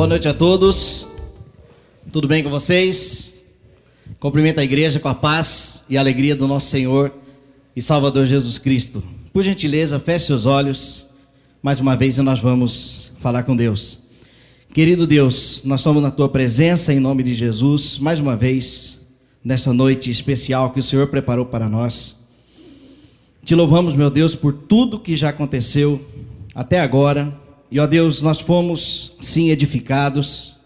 Boa noite a todos. Tudo bem com vocês? Cumprimento a igreja com a paz e a alegria do nosso Senhor e Salvador Jesus Cristo. Por gentileza, feche seus olhos. Mais uma vez nós vamos falar com Deus. Querido Deus, nós estamos na Tua presença em nome de Jesus, mais uma vez, nessa noite especial que o Senhor preparou para nós. Te louvamos, meu Deus, por tudo que já aconteceu até agora. E, ó Deus, nós fomos, sim, edificados.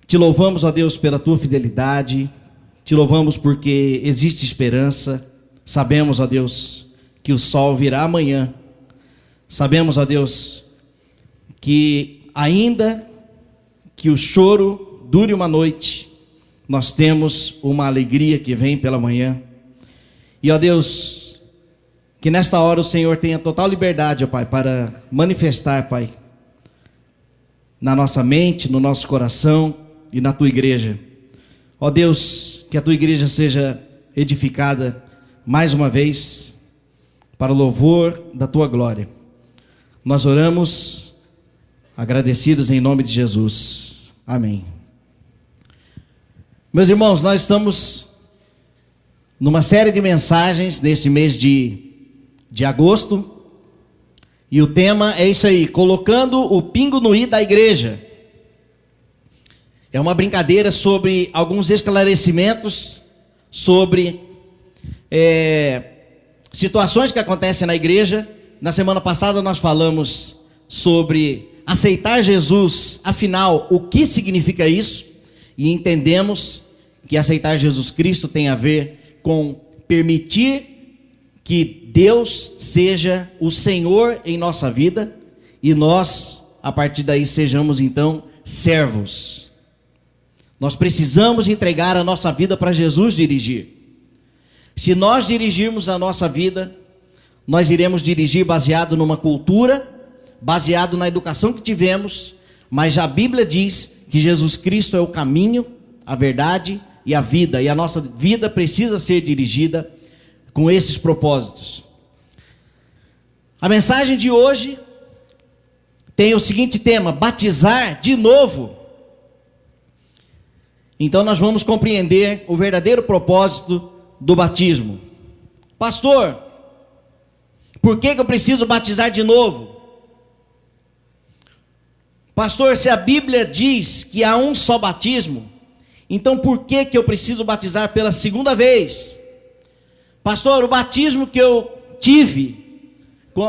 Te louvamos, ó Deus, pela Tua fidelidade. Te louvamos porque existe esperança. Sabemos, ó Deus, que o sol virá amanhã. Sabemos, ó Deus, que ainda que o choro dure uma noite, nós temos uma alegria que vem pela manhã. E, ó Deus, que nesta hora o Senhor tenha total liberdade, ó Pai, para manifestar, Pai, na nossa mente, no nosso coração e na Tua igreja. Ó Deus, que a Tua igreja seja edificada mais uma vez para o louvor da Tua glória. Nós oramos agradecidos em nome de Jesus. Amém. Meus irmãos, nós estamos numa série de mensagens neste mês de agosto, e o tema é isso aí, colocando o pingo no i da igreja. É uma brincadeira sobre alguns esclarecimentos sobre situações que acontecem na igreja. Na semana passada nós falamos sobre aceitar Jesus, afinal, o que significa isso? E entendemos que aceitar Jesus Cristo tem a ver com permitir que Deus seja o Senhor em nossa vida e nós, a partir daí, sejamos então servos. Nós precisamos entregar a nossa vida para Jesus dirigir. Se nós dirigirmos a nossa vida, nós iremos dirigir baseado numa cultura, baseado na educação que tivemos, mas já a Bíblia diz que Jesus Cristo é o caminho, a verdade e a vida, e a nossa vida precisa ser dirigida com esses propósitos. A mensagem de hoje tem o seguinte tema: batizar de novo. Então nós vamos compreender o verdadeiro propósito do batismo. Pastor, por que eu preciso batizar de novo? Pastor, se a Bíblia diz que há um só batismo, então por que eu preciso batizar pela segunda vez? Pastor, o batismo que eu tive,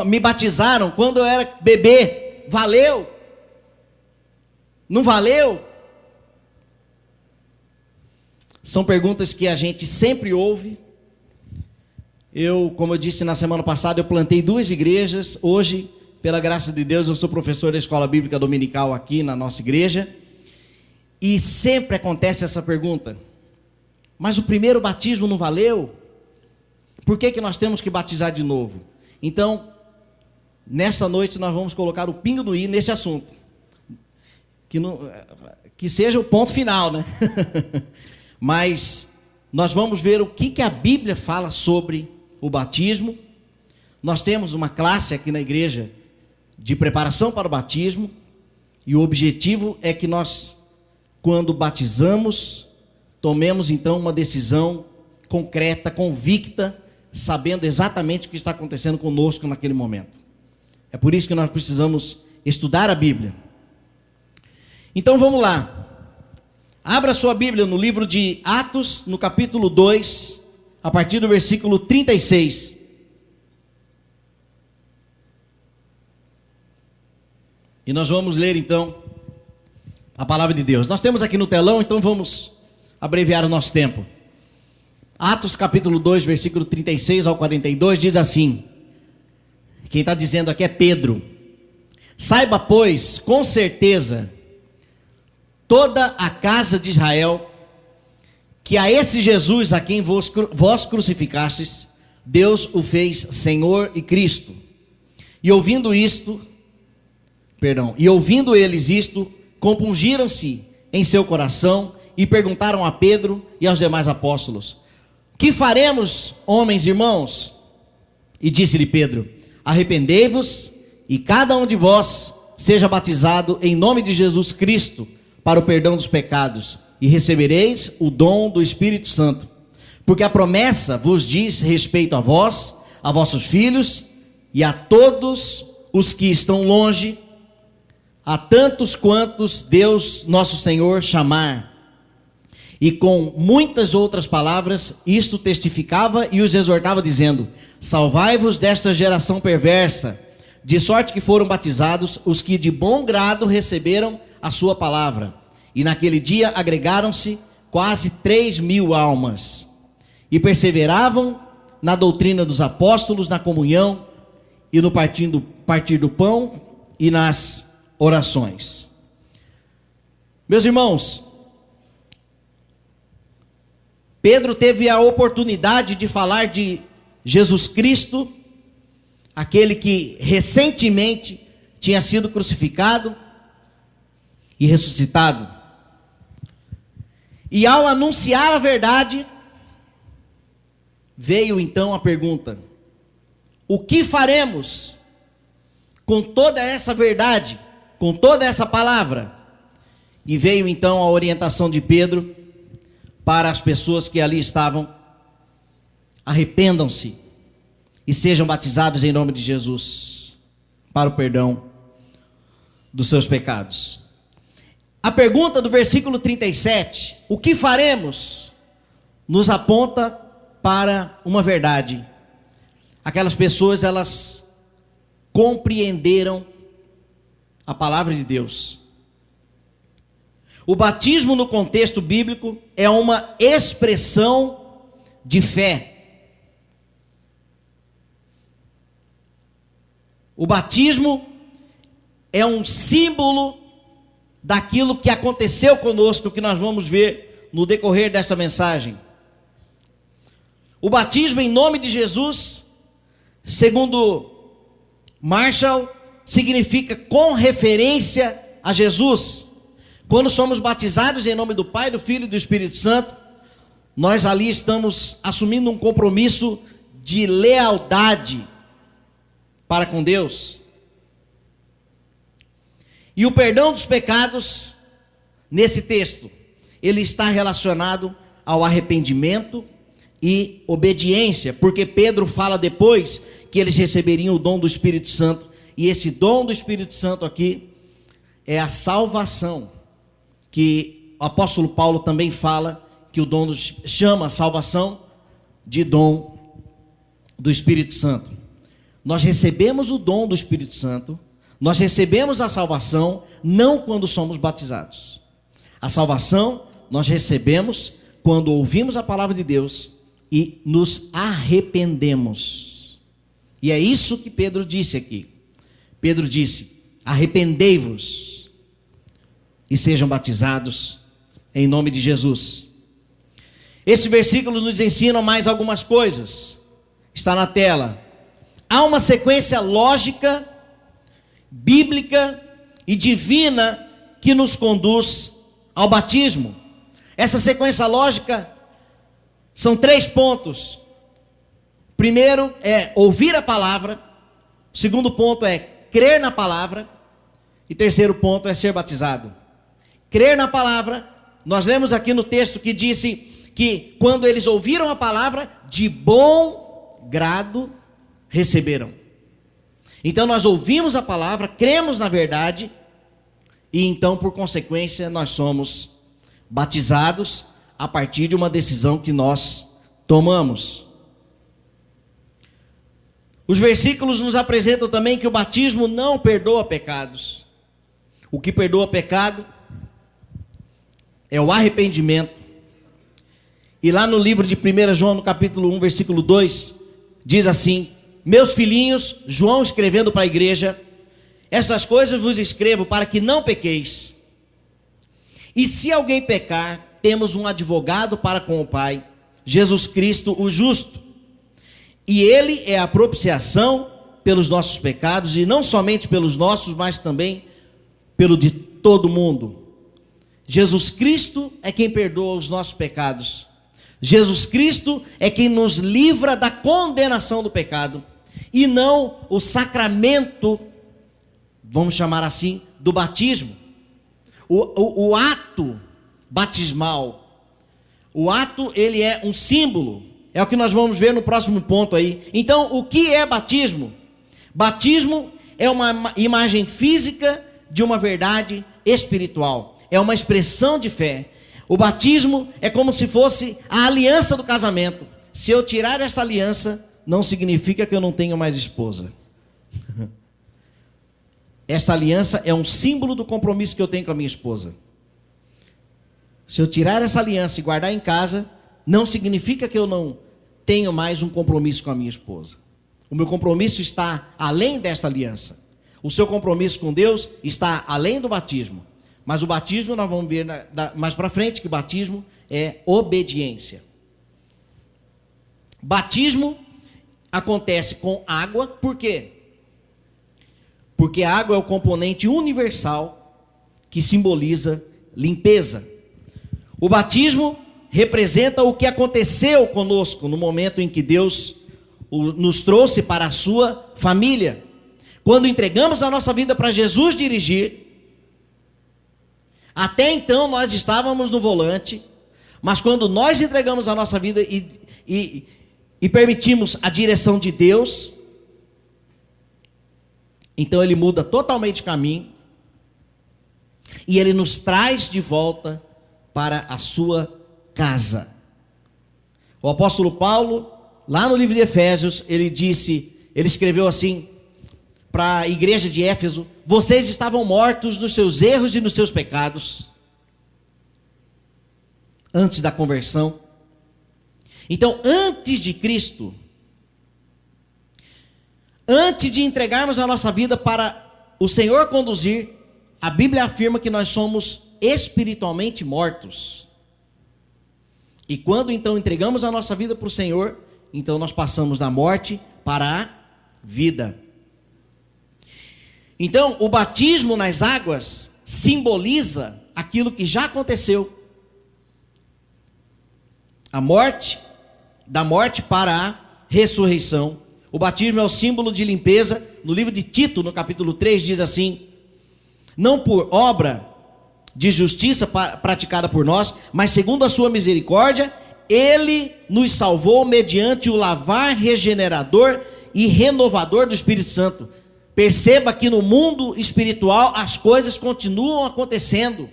me batizaram quando eu era bebê, valeu? Não valeu? São perguntas que a gente sempre ouve. Como eu disse na semana passada, eu plantei 2 igrejas. Hoje, pela graça de Deus, eu sou professor da Escola Bíblica Dominical aqui na nossa igreja. E sempre acontece essa pergunta: mas o primeiro batismo não valeu? Por que nós temos que batizar de novo? Então, nessa noite nós vamos colocar o pingo no i nesse assunto. Que seja o ponto final, né? Mas nós vamos ver o que a Bíblia fala sobre o batismo. Nós temos uma classe aqui na igreja de preparação para o batismo. E o objetivo é que nós, quando batizamos, tomemos então uma decisão concreta, convicta, sabendo exatamente o que está acontecendo conosco naquele momento. É por isso que nós precisamos estudar a Bíblia. Então vamos lá. Abra sua Bíblia no livro de Atos, no capítulo 2, a partir do versículo 36. E nós vamos ler então a palavra de Deus. Nós temos aqui no telão, então vamos abreviar o nosso tempo. Atos capítulo 2, versículo 36 ao 42, diz assim. Quem está dizendo aqui é Pedro. Saiba, pois, com certeza, toda a casa de Israel, que a esse Jesus a quem vós crucificastes, Deus o fez Senhor e Cristo. E ouvindo eles isto, compungiram-se em seu coração e perguntaram a Pedro e aos demais apóstolos: que faremos, homens e irmãos? E disse-lhe Pedro: arrependei-vos e cada um de vós seja batizado em nome de Jesus Cristo para o perdão dos pecados, e recebereis o dom do Espírito Santo. Porque a promessa vos diz respeito a vós, a vossos filhos e a todos os que estão longe, a tantos quantos Deus nosso Senhor chamar. E com muitas outras palavras, isto testificava e os exortava, dizendo: salvai-vos desta geração perversa. De sorte que foram batizados os que de bom grado receberam a sua palavra. E naquele dia agregaram-se quase 3.000 almas. E perseveravam na doutrina dos apóstolos, na comunhão, e no partir do pão, e nas orações. Meus irmãos, Pedro teve a oportunidade de falar de Jesus Cristo, aquele que recentemente tinha sido crucificado e ressuscitado. E ao anunciar a verdade, veio então a pergunta: o que faremos com toda essa verdade, com toda essa palavra? E veio então a orientação de Pedro para as pessoas que ali estavam: arrependam-se e sejam batizados em nome de Jesus para o perdão dos seus pecados. A pergunta do versículo 37, o que faremos, nos aponta para uma verdade. Aquelas pessoas, elas compreenderam a palavra de Deus. O batismo no contexto bíblico é uma expressão de fé. O batismo é um símbolo daquilo que aconteceu conosco, que nós vamos ver no decorrer desta mensagem. O batismo em nome de Jesus, segundo Marshall, significa com referência a Jesus. Quando somos batizados em nome do Pai, do Filho e do Espírito Santo, nós ali estamos assumindo um compromisso de lealdade para com Deus. E o perdão dos pecados, nesse texto, ele está relacionado ao arrependimento e obediência, porque Pedro fala depois que eles receberiam o dom do Espírito Santo, e esse dom do Espírito Santo aqui é a salvação, que o apóstolo Paulo também fala que o dom chama a salvação de dom do Espírito Santo. Nós recebemos o dom do Espírito Santo, nós recebemos a salvação não quando somos batizados. A salvação nós recebemos quando ouvimos a palavra de Deus e nos arrependemos. E é isso que Pedro disse aqui. Pedro disse: arrependei-vos e sejam batizados em nome de Jesus. Esse versículo nos ensina mais algumas coisas. Está na tela. Há uma sequência lógica, bíblica e divina que nos conduz ao batismo. Essa sequência lógica são 3 pontos. Primeiro é ouvir a palavra. Segundo ponto é crer na palavra. E terceiro ponto é ser batizado. Crer na palavra, nós lemos aqui no texto que disse que quando eles ouviram a palavra, de bom grado receberam. Então nós ouvimos a palavra, cremos na verdade, e então por consequência nós somos batizados a partir de uma decisão que nós tomamos. Os versículos nos apresentam também que o batismo não perdoa pecados. O que perdoa pecado é o arrependimento. E lá no livro de 1 João, no capítulo 1, versículo 2, diz assim: meus filhinhos, João escrevendo para a igreja, essas coisas vos escrevo para que não pequeis. E se alguém pecar, temos um advogado para com o Pai, Jesus Cristo o justo. E ele é a propiciação pelos nossos pecados, e não somente pelos nossos, mas também pelo de todo mundo. Jesus Cristo é quem perdoa os nossos pecados. Jesus Cristo é quem nos livra da condenação do pecado, e não o sacramento vamos chamar assim, do batismo. O ato batismal, o ato, ele é um símbolo, é o que nós vamos ver no próximo ponto aí. Então, o que é batismo? Batismo é uma imagem física de uma verdade espiritual, é uma expressão de fé. O batismo é como se fosse a aliança do casamento. Se eu tirar essa aliança, não significa que eu não tenho mais esposa. Essa aliança é um símbolo do compromisso que eu tenho com a minha esposa. Se eu tirar essa aliança e guardar em casa, não significa que eu não tenho mais um compromisso com a minha esposa. O meu compromisso está além desta aliança. O seu compromisso com Deus está além do batismo. Mas o batismo, nós vamos ver mais para frente, que batismo é obediência. Batismo acontece com água, por quê? Porque a água é o componente universal que simboliza limpeza. O batismo representa o que aconteceu conosco no momento em que Deus nos trouxe para a sua família. Quando entregamos a nossa vida para Jesus dirigir, até então nós estávamos no volante, mas quando nós entregamos a nossa vida e permitimos a direção de Deus, então Ele muda totalmente o caminho e Ele nos traz de volta para a sua casa. O apóstolo Paulo, lá no livro de Efésios, ele escreveu assim para a igreja de Éfeso: vocês estavam mortos nos seus erros e nos seus pecados, antes da conversão. Então, antes de Cristo, antes de entregarmos a nossa vida para o Senhor conduzir, a Bíblia afirma que nós somos espiritualmente mortos. E quando então entregamos a nossa vida para o Senhor, então nós passamos da morte para a vida. Então, o batismo nas águas simboliza aquilo que já aconteceu. A morte, da morte para a ressurreição. O batismo é o símbolo de limpeza. No livro de Tito, no capítulo 3, diz assim: não por obra de justiça praticada por nós, mas segundo a sua misericórdia, Ele nos salvou mediante o lavar regenerador e renovador do Espírito Santo. Perceba que no mundo espiritual as coisas continuam acontecendo.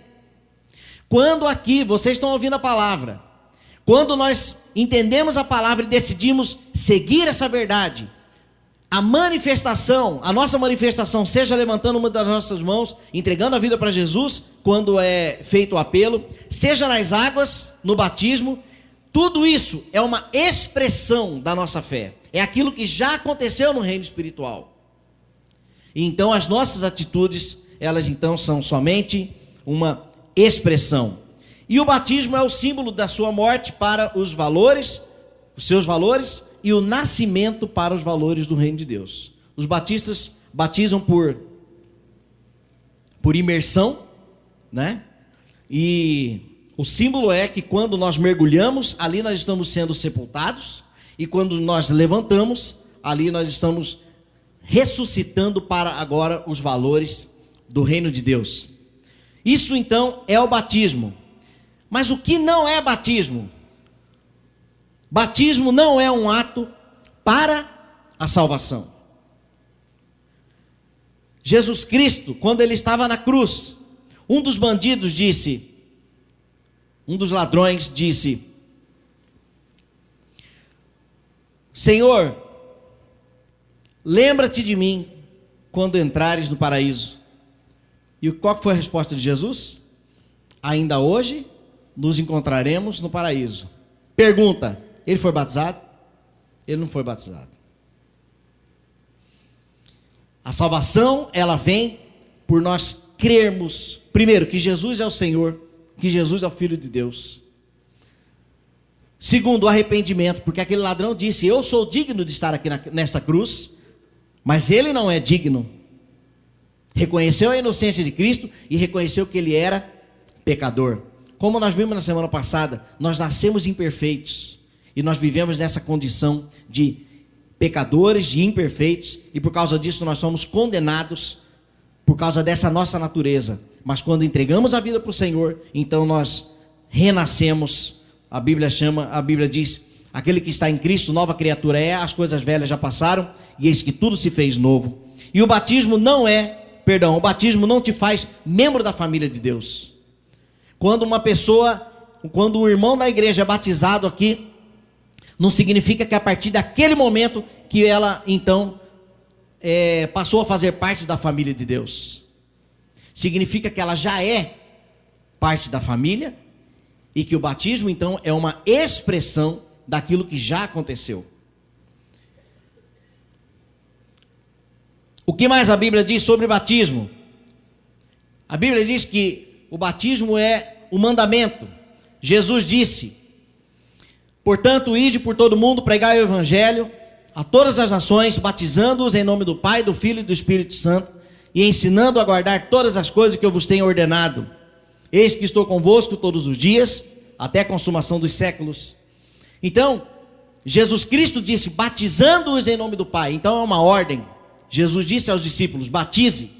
Quando aqui vocês estão ouvindo a palavra, quando nós entendemos a palavra e decidimos seguir essa verdade, a nossa manifestação, seja levantando uma das nossas mãos, entregando a vida para Jesus, quando é feito o apelo, seja nas águas, no batismo, tudo isso é uma expressão da nossa fé. É aquilo que já aconteceu no reino espiritual. E então as nossas atitudes, elas então são somente uma expressão. E o batismo é o símbolo da sua morte para os seus valores, e o nascimento para os valores do reino de Deus. Os batistas batizam por imersão, né? E o símbolo é que quando nós mergulhamos, ali nós estamos sendo sepultados, e quando nós levantamos, ali nós estamos ressuscitando para agora os valores do reino de Deus. Isso então é o batismo. Mas o que não é batismo? Batismo não é um ato para a salvação. Jesus Cristo, quando ele estava na cruz, um dos ladrões disse: Senhor, lembra-te de mim quando entrares no paraíso. E qual foi a resposta de Jesus? Ainda hoje nos encontraremos no paraíso. Pergunta: ele foi batizado? Ele não foi batizado. A salvação, ela vem por nós crermos, primeiro, que Jesus é o Senhor, que Jesus é o Filho de Deus. Segundo, o arrependimento, porque aquele ladrão disse: eu sou digno de estar aqui nesta cruz, mas ele não é digno. Reconheceu a inocência de Cristo e reconheceu que ele era pecador. Como nós vimos na semana passada, nós nascemos imperfeitos e nós vivemos nessa condição de pecadores, de imperfeitos, e por causa disso nós somos condenados por causa dessa nossa natureza. Mas quando entregamos a vida para o Senhor, então nós renascemos. A Bíblia diz, aquele que está em Cristo, nova criatura é, as coisas velhas já passaram, e eis que tudo se fez novo. E o batismo o batismo não te faz membro da família de Deus. Quando um irmão da igreja é batizado aqui, não significa que a partir daquele momento que ela então passou a fazer parte da família de Deus. Significa que ela já é parte da família e que o batismo então é uma expressão daquilo que já aconteceu. O que mais a Bíblia diz sobre batismo? A Bíblia diz que o batismo é o mandamento. Jesus disse: portanto, ide por todo mundo, pregai o evangelho a todas as nações, batizando-os em nome do Pai, do Filho e do Espírito Santo, e ensinando a guardar todas as coisas que eu vos tenho ordenado. Eis que estou convosco todos os dias, até a consumação dos séculos. Então, Jesus Cristo disse, batizando-os em nome do Pai. Então é uma ordem. Jesus disse aos discípulos, batize.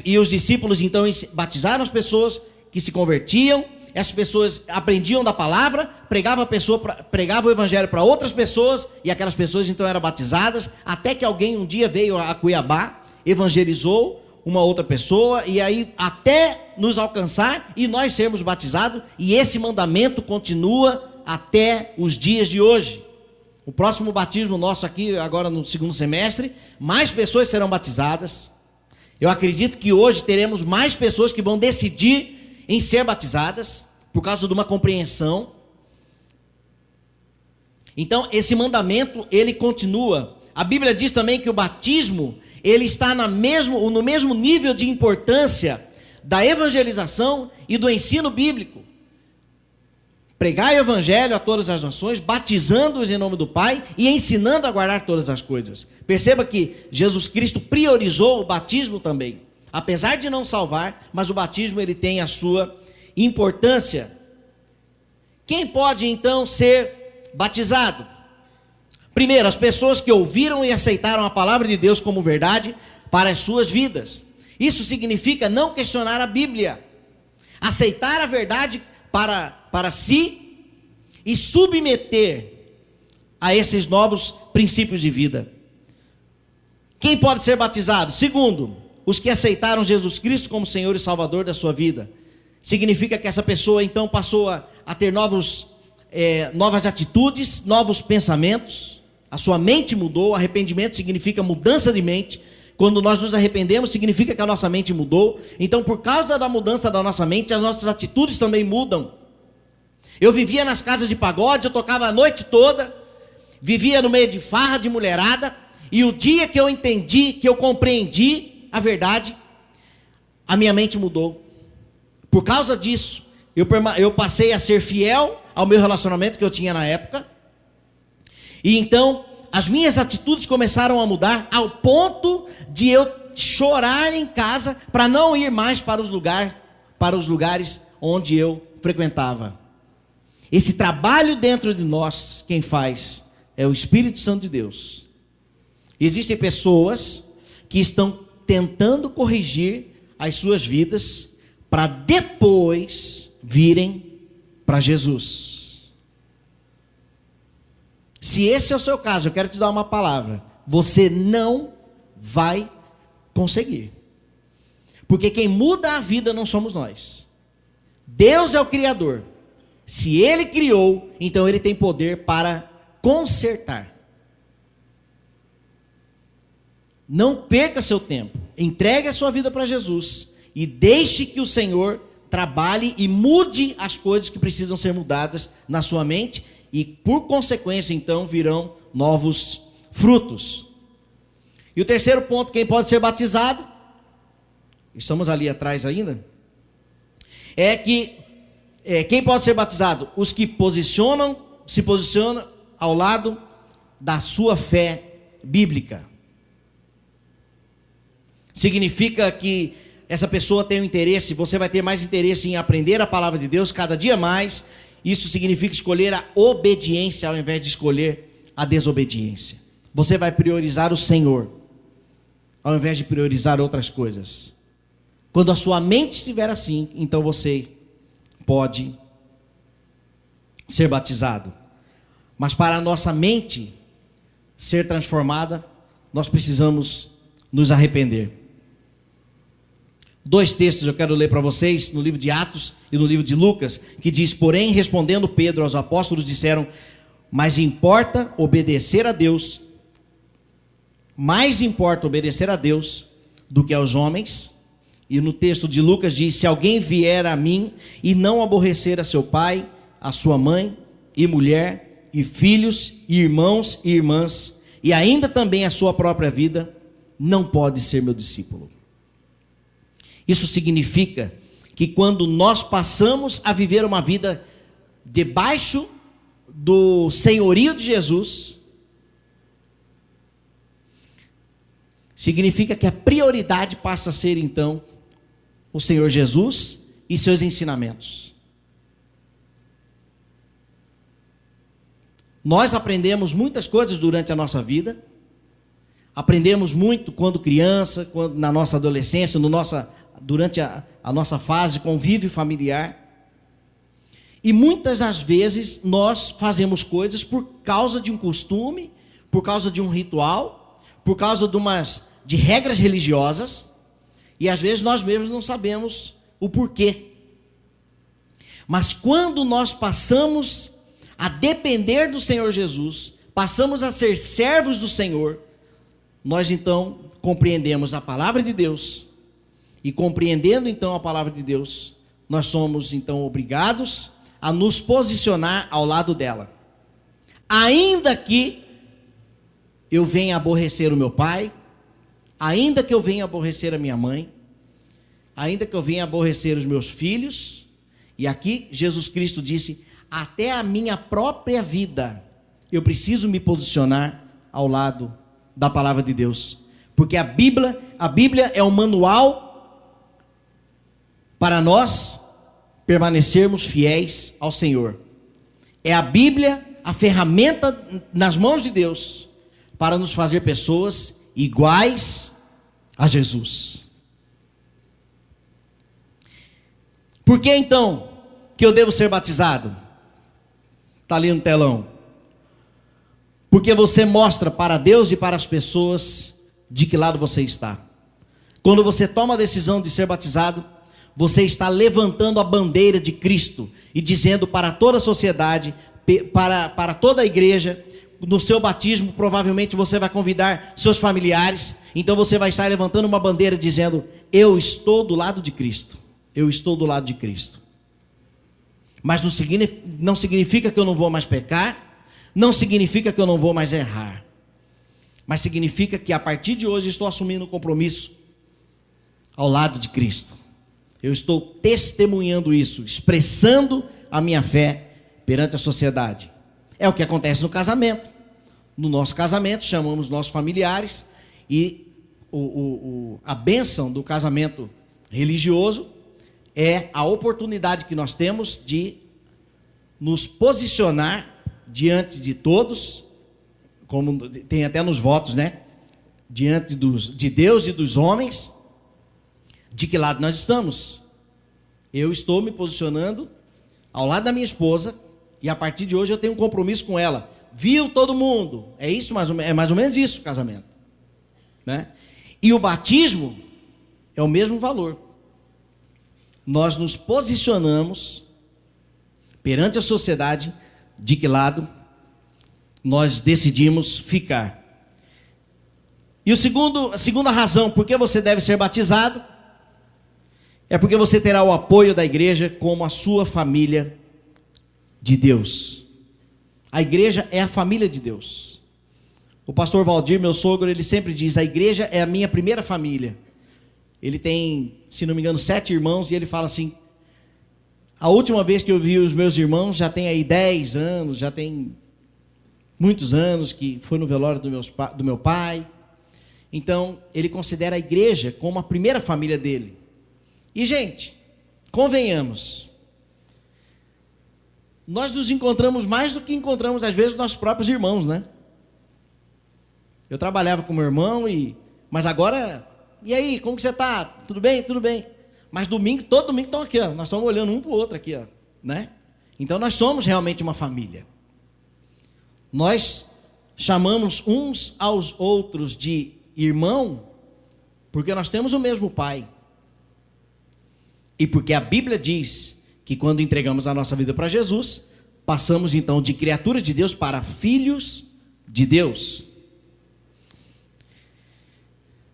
E os discípulos então batizaram as pessoas que se convertiam. Essas pessoas aprendiam da palavra, pregava o evangelho para outras pessoas, e aquelas pessoas então eram batizadas, até que alguém um dia veio a Cuiabá, evangelizou uma outra pessoa, e aí até nos alcançar e nós sermos batizados, e esse mandamento continua até os dias de hoje. O próximo batismo nosso aqui, agora no segundo semestre, mais pessoas serão batizadas. Eu acredito que hoje teremos mais pessoas que vão decidir em ser batizadas, por causa de uma compreensão. Então, esse mandamento, ele continua. A Bíblia diz também que o batismo, ele está no mesmo nível de importância da evangelização e do ensino bíblico. Pregai o evangelho a todas as nações, batizando-os em nome do Pai e ensinando a guardar todas as coisas. Perceba que Jesus Cristo priorizou o batismo também. Apesar de não salvar, mas o batismo ele tem a sua importância. Quem pode então ser batizado? Primeiro, as pessoas que ouviram e aceitaram a palavra de Deus como verdade para as suas vidas. Isso significa não questionar a Bíblia, aceitar a verdade para si e submeter a esses novos princípios de vida. Quem pode ser batizado? Segundo, os que aceitaram Jesus Cristo como Senhor e Salvador da sua vida. Significa que essa pessoa então passou a ter novas atitudes, novos pensamentos, a sua mente mudou. Arrependimento significa mudança de mente. Quando nós nos arrependemos, significa que a nossa mente mudou. Então, por causa da mudança da nossa mente, as nossas atitudes também mudam. Eu vivia nas casas de pagode, eu tocava a noite toda, vivia no meio de farra, de mulherada, e o dia que eu entendi, que eu compreendi a verdade, a minha mente mudou. Por causa disso, eu passei a ser fiel ao meu relacionamento que eu tinha na época, e então as minhas atitudes começaram a mudar ao ponto de eu chorar em casa para não ir mais para os lugares onde eu frequentava. Esse trabalho dentro de nós, quem faz é o Espírito Santo de Deus. Existem pessoas que estão tentando corrigir as suas vidas para depois virem para Jesus. Se esse é o seu caso, eu quero te dar uma palavra. Você não vai conseguir. Porque quem muda a vida não somos nós. Deus é o Criador. Se Ele criou, então Ele tem poder para consertar. Não perca seu tempo. Entregue a sua vida para Jesus. E deixe que o Senhor trabalhe e mude as coisas que precisam ser mudadas na sua mente. E por consequência, então, virão novos frutos. E o terceiro ponto, quem pode ser batizado, estamos ali atrás ainda, é que quem pode ser batizado? Os que se posicionam ao lado da sua fé bíblica. Significa que essa pessoa tem um interesse, você vai ter mais interesse em aprender a palavra de Deus cada dia mais. Isso significa escolher a obediência ao invés de escolher a desobediência. Você vai priorizar o Senhor ao invés de priorizar outras coisas. Quando a sua mente estiver assim, então você pode ser batizado. Mas para a nossa mente ser transformada, nós precisamos nos arrepender. 2 textos eu quero ler para vocês, no livro de Atos e no livro de Lucas, que diz: porém, respondendo Pedro aos apóstolos, disseram: mais importa obedecer a Deus do que aos homens. E no texto de Lucas diz: se alguém vier a mim e não aborrecer a seu pai, a sua mãe e mulher, e filhos, e irmãos e irmãs, e ainda também a sua própria vida, não pode ser meu discípulo. Isso significa que quando nós passamos a viver uma vida debaixo do senhorio de Jesus, significa que a prioridade passa a ser então o Senhor Jesus e seus ensinamentos. Nós aprendemos muitas coisas durante a nossa vida. Aprendemos muito quando criança, na nossa adolescência, durante a nossa fase de convívio familiar. E muitas das vezes nós fazemos coisas por causa de um costume, por causa de um ritual, por causa de regras religiosas, e às vezes nós mesmos não sabemos o porquê. Mas quando nós passamos a depender do Senhor Jesus, passamos a ser servos do Senhor, nós então compreendemos a palavra de Deus, e compreendendo então a palavra de Deus, nós somos então obrigados a nos posicionar ao lado dela. Ainda que eu venha aborrecer o meu pai, ainda que eu venha aborrecer a minha mãe, ainda que eu venha aborrecer os meus filhos, e aqui Jesus Cristo disse: até a minha própria vida, eu preciso me posicionar ao lado da palavra de Deus, porque a Bíblia é um manual para nós permanecermos fiéis ao Senhor. É a Bíblia a ferramenta nas mãos de Deus para nos fazer pessoas iguais a Jesus. Por que então que eu devo ser batizado? Está ali no telão. Porque você mostra para Deus e para as pessoas de que lado você está. Quando você toma a decisão de ser batizado, você está levantando a bandeira de Cristo e dizendo para toda a sociedade, para toda a igreja, no seu batismo provavelmente você vai convidar seus familiares, então você vai estar levantando uma bandeira dizendo: eu estou do lado de Cristo, eu estou do lado de Cristo. Mas não significa que eu não vou mais pecar, não significa que eu não vou mais errar, mas significa que a partir de hoje estou assumindo um compromisso ao lado de Cristo. Eu estou testemunhando isso, expressando a minha fé perante a sociedade. É o que acontece no casamento. No nosso casamento, chamamos nossos familiares, e a bênção do casamento religioso é a oportunidade que nós temos de nos posicionar diante de todos, como tem até nos votos, né? Diante de Deus e dos homens, de que lado nós estamos. Eu estou me posicionando ao lado da minha esposa, e a partir de hoje eu tenho um compromisso com ela. Viu todo mundo? É isso, é mais ou menos isso o casamento, né? E o batismo é o mesmo valor. Nós nos posicionamos perante a sociedade de que lado nós decidimos ficar. E a segunda razão por que você deve ser batizado é porque você terá o apoio da igreja como a sua família de Deus. A igreja é a família de Deus. O pastor Valdir, meu sogro, ele sempre diz: a igreja é a minha primeira família. Ele tem, se não me engano, 7 irmãos, e ele fala assim: a última vez que eu vi os meus irmãos já tem aí 10 anos, já tem muitos anos que foi no velório do meu pai. Então, ele considera a igreja como a primeira família dele. E, gente, convenhamos, nós nos encontramos mais do que encontramos, às vezes, nossos próprios irmãos, né? Eu trabalhava com meu irmão e Mas agora, e aí, como que você está? Tudo bem? Tudo bem. Mas domingo, todo domingo estão aqui, ó. Nós estamos olhando um para o outro aqui, ó, né? Então nós somos realmente uma família. Nós chamamos uns aos outros de irmão, porque nós temos o mesmo Pai. E porque a Bíblia diz que quando entregamos a nossa vida para Jesus, passamos então de criaturas de Deus para filhos de Deus.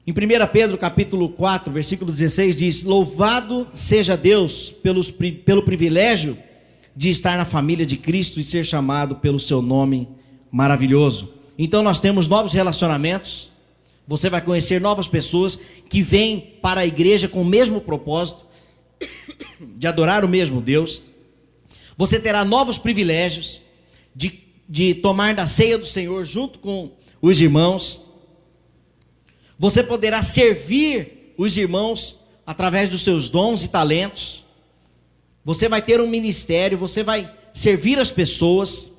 Em 1 Pedro capítulo 4, versículo 16 diz: louvado seja Deus pelo privilégio de estar na família de Cristo e ser chamado pelo seu nome maravilhoso. Então nós temos novos relacionamentos, você vai conhecer novas pessoas que vêm para a igreja com o mesmo propósito, de adorar o mesmo Deus. Você terá novos privilégios de tomar da ceia do Senhor junto com os irmãos. Você poderá servir os irmãos através dos seus dons e talentos. Você vai ter um ministério, você vai servir as pessoas.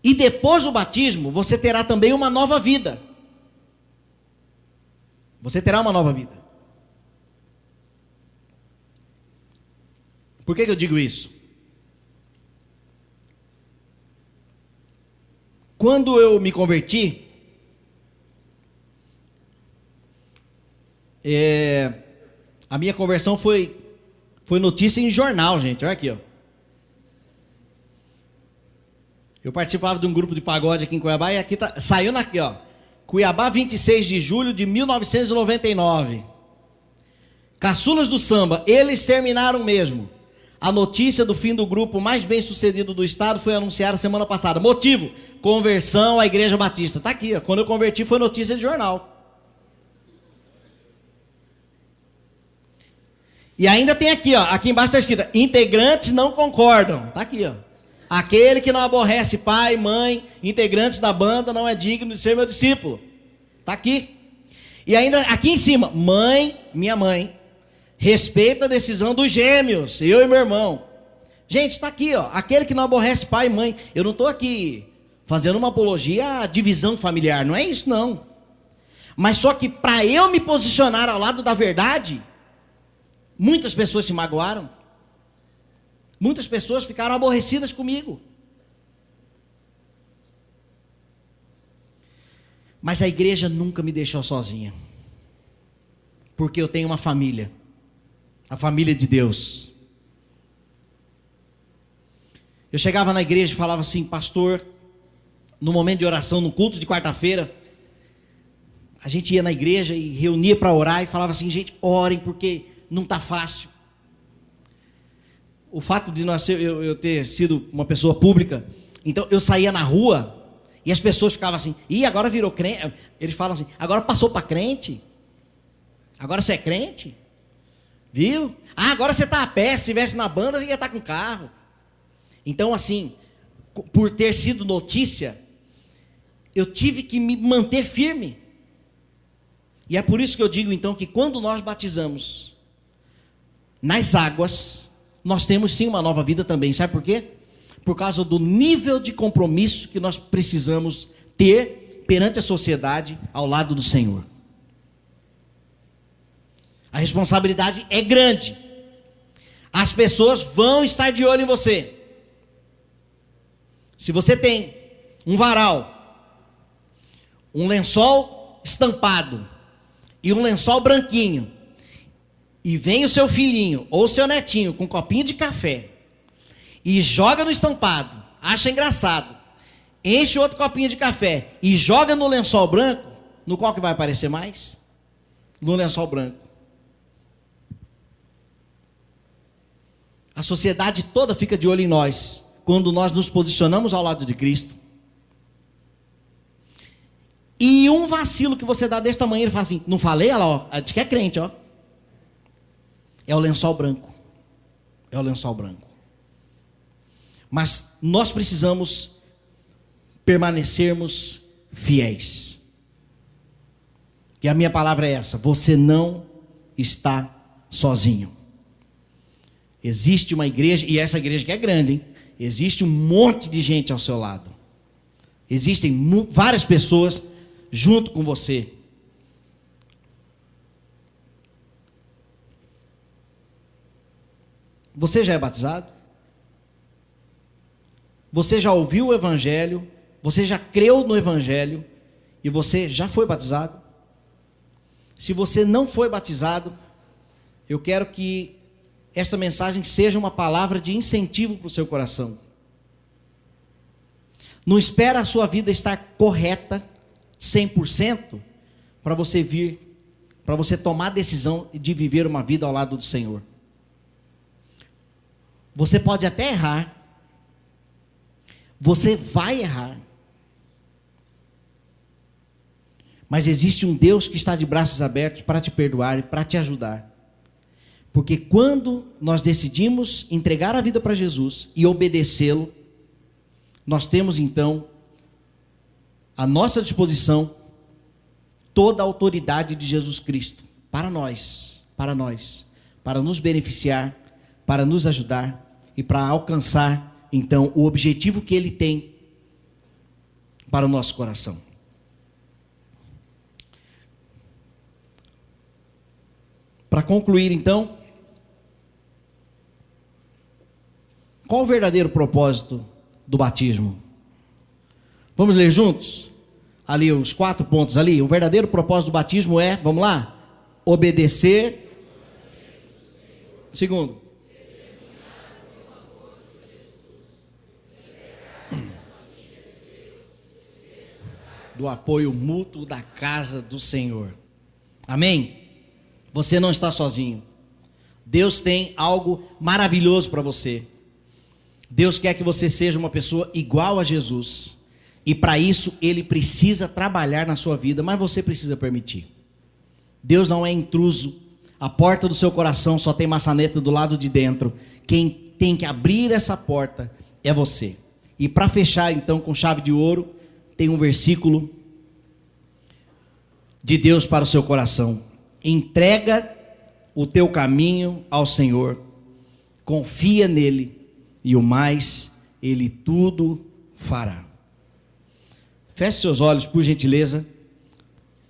E depois do batismo, você terá também uma nova vida. Você terá uma nova vida. Por que eu digo isso? Quando eu me converti, a minha conversão foi notícia em jornal, gente. Olha aqui, ó. Eu participava de um grupo de pagode aqui em Cuiabá e aqui saiu aqui, ó. Cuiabá, 26 de julho de 1999. Caçulas do samba, eles terminaram mesmo. A notícia do fim do grupo mais bem sucedido do estado foi anunciada semana passada. Motivo: conversão à Igreja Batista. Está aqui, ó. Quando eu converti foi notícia de jornal. E ainda tem aqui, ó. Aqui embaixo está escrito: integrantes não concordam. Está aqui, ó. Aquele que não aborrece pai, mãe, integrantes da banda não é digno de ser meu discípulo. Está aqui. E ainda aqui em cima: mãe, minha mãe, respeita a decisão dos gêmeos, eu e meu irmão. Gente, está aqui, ó. Aquele que não aborrece pai e mãe. Eu não estou aqui fazendo uma apologia à divisão familiar, não é isso não. Mas só que para eu me posicionar ao lado da verdade, muitas pessoas se magoaram. Muitas pessoas ficaram aborrecidas comigo. Mas a igreja nunca me deixou sozinha. Porque eu tenho uma família. A família de Deus. Eu chegava na igreja e falava assim: pastor, no momento de oração, no culto de quarta-feira, a gente ia na igreja e reunia para orar e falava assim: gente, orem porque não está fácil. O fato de eu ter sido uma pessoa pública, então eu saía na rua e as pessoas ficavam assim: ih, agora virou crente. Eles falam assim: agora passou para crente? Agora você é crente? Viu? Ah, agora você está a pé, se estivesse na banda você ia estar com carro. Então assim, por ter sido notícia, eu tive que me manter firme. E é por isso que eu digo então que quando nós batizamos nas águas, nós temos sim uma nova vida também. Sabe por quê? Por causa do nível de compromisso que nós precisamos ter perante a sociedade ao lado do Senhor. A responsabilidade é grande. As pessoas vão estar de olho em você. Se você tem um varal, um lençol estampado e um lençol branquinho, e vem o seu filhinho ou o seu netinho com um copinho de café e joga no estampado, acha engraçado, enche outro copinho de café e joga no lençol branco, no qual que vai aparecer mais? No lençol branco. A sociedade toda fica de olho em nós quando nós nos posicionamos ao lado de Cristo. E um vacilo que você dá desse tamanho, ele fala assim: não falei? Olha lá, ó, diz que é crente, ó. É o lençol branco. É o lençol branco. Mas nós precisamos permanecermos fiéis. E a minha palavra é essa: você não está sozinho. Existe uma igreja, e essa igreja que é grande, hein? Existe um monte de gente ao seu lado. Existem várias pessoas junto com você. Você já é batizado? Você já ouviu o Evangelho? Você já creu no Evangelho? E você já foi batizado? Se você não foi batizado, eu quero que esta mensagem seja uma palavra de incentivo para o seu coração. Não espera a sua vida estar correta 100% para você tomar a decisão de viver uma vida ao lado do Senhor. Você pode até errar. Você vai errar. Mas existe um Deus que está de braços abertos para te perdoar e para te ajudar. Porque quando nós decidimos entregar a vida para Jesus e obedecê-lo, nós temos então à nossa disposição toda a autoridade de Jesus Cristo para nós, para nos beneficiar, para nos ajudar e para alcançar então o objetivo que Ele tem para o nosso coração. Para concluir então, qual o verdadeiro propósito do batismo? Vamos ler juntos? Ali os 4 pontos ali. O verdadeiro propósito do batismo é, vamos lá? Obedecer. Segundo, do apoio mútuo da casa do Senhor. Amém? Você não está sozinho. Deus tem algo maravilhoso para você. Deus quer que você seja uma pessoa igual a Jesus. E para isso Ele precisa trabalhar na sua vida, mas você precisa permitir. Deus não é intruso. A porta do seu coração só tem maçaneta do lado de dentro. Quem tem que abrir essa porta é você. E para fechar então com chave de ouro, tem um versículo de Deus para o seu coração. Entrega o teu caminho ao Senhor, confia nele e o mais Ele tudo fará. Feche seus olhos, por gentileza,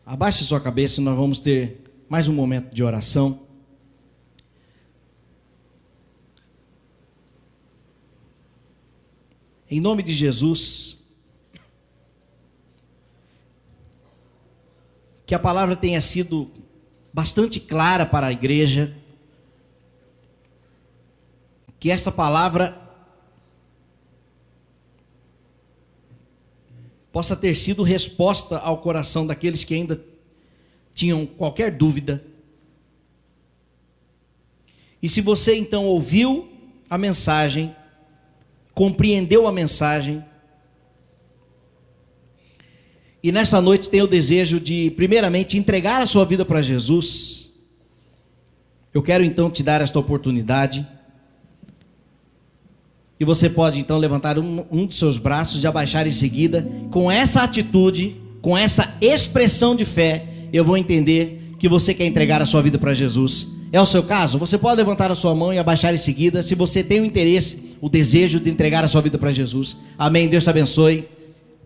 abaixe sua cabeça e nós vamos ter mais um momento de oração. Em nome de Jesus, que a palavra tenha sido bastante clara para a igreja, que esta palavra possa ter sido resposta ao coração daqueles que ainda tinham qualquer dúvida. E se você então ouviu a mensagem, compreendeu a mensagem, e nessa noite tem o desejo de, primeiramente, entregar a sua vida para Jesus, eu quero então te dar esta oportunidade. E você pode então levantar um dos seus braços e abaixar em seguida. Com essa atitude, com essa expressão de fé, eu vou entender que você quer entregar a sua vida para Jesus. É o seu caso? Você pode levantar a sua mão e abaixar em seguida, se você tem o interesse, o desejo de entregar a sua vida para Jesus. Amém, Deus te abençoe.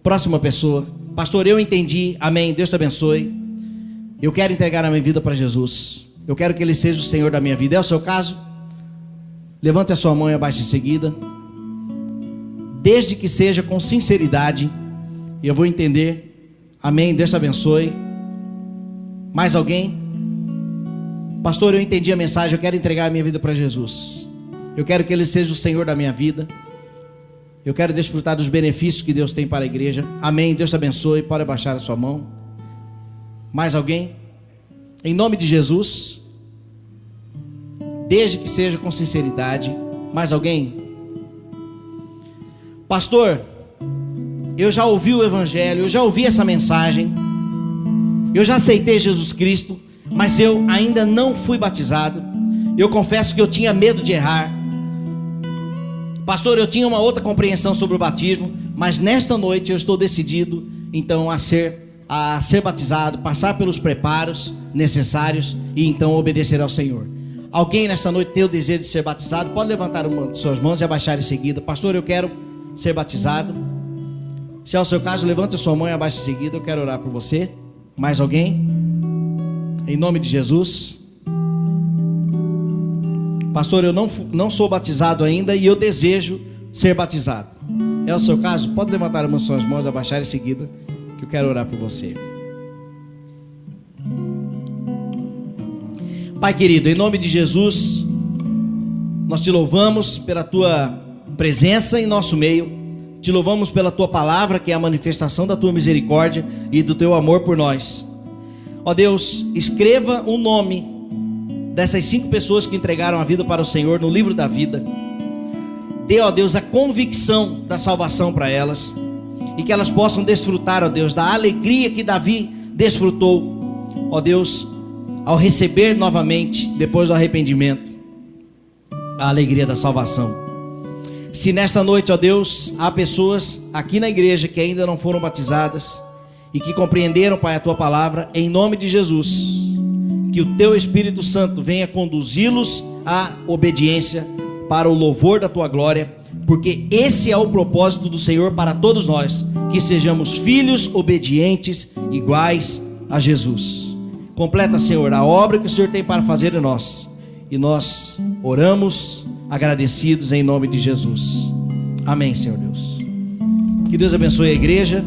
Próxima pessoa. Pastor, eu entendi. Amém, Deus te abençoe. Eu quero entregar a minha vida para Jesus. Eu quero que Ele seja o Senhor da minha vida. É o seu caso? Levante a sua mão e abaixe em seguida. Desde que seja com sinceridade, eu vou entender. Amém, Deus te abençoe. Mais alguém? Pastor, eu entendi a mensagem, eu quero entregar a minha vida para Jesus. Eu quero que Ele seja o Senhor da minha vida. Eu quero desfrutar dos benefícios que Deus tem para a igreja. Amém, Deus te abençoe. Pode abaixar a sua mão. Mais alguém? Em nome de Jesus, desde que seja com sinceridade. Mais alguém? Pastor, eu já ouvi o Evangelho, eu já ouvi essa mensagem, eu já aceitei Jesus Cristo, mas eu ainda não fui batizado. Eu confesso que eu tinha medo de errar. Pastor, eu tinha uma outra compreensão sobre o batismo, mas nesta noite eu estou decidido então a ser batizado, passar pelos preparos necessários e então obedecer ao Senhor. Alguém nesta noite tem o desejo de ser batizado? Pode levantar uma de suas mãos e abaixar em seguida. Pastor, eu quero ser batizado. Se é o seu caso, levante a sua mão e abaixe em seguida. Eu quero orar por você. Mais alguém? Em nome de Jesus. Pastor, eu não sou batizado ainda e eu desejo ser batizado. É o seu caso? Pode levantar as suas mãos, abaixar em seguida, que eu quero orar por você. Pai querido, em nome de Jesus, nós te louvamos pela tua presença em nosso meio, te louvamos pela tua palavra, que é a manifestação da tua misericórdia e do teu amor por nós. Ó Deus, escreva o nome dessas 5 pessoas que entregaram a vida para o Senhor no livro da vida. Dê, ó Deus, a convicção da salvação para elas, e que elas possam desfrutar, ó Deus, da alegria que Davi desfrutou, ó Deus, ao receber novamente, depois do arrependimento, a alegria da salvação. Se nesta noite, ó Deus, há pessoas aqui na igreja que ainda não foram batizadas e que compreenderam, Pai, a tua palavra, em nome de Jesus, que o teu Espírito Santo venha conduzi-los à obediência para o louvor da tua glória, porque esse é o propósito do Senhor para todos nós, que sejamos filhos obedientes iguais a Jesus. Completa, Senhor, a obra que o Senhor tem para fazer em nós, e nós oramos agradecidos em nome de Jesus. Amém, Senhor Deus. Que Deus abençoe a igreja.